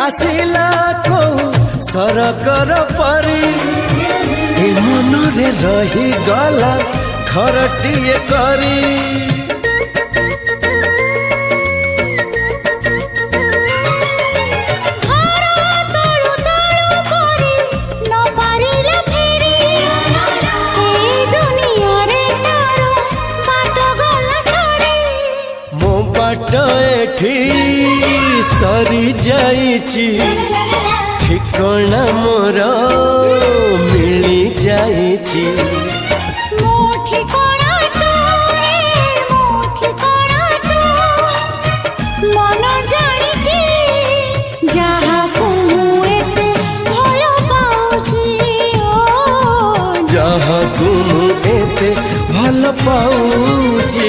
आसिला को सरकर परी ए मनरे रही गला घरटिए करी सरी जाइची ठिकाना मोर मिली जाइची मन जानिची जहाँ को एते भल पाउची जहाँ को एते भल पाउची।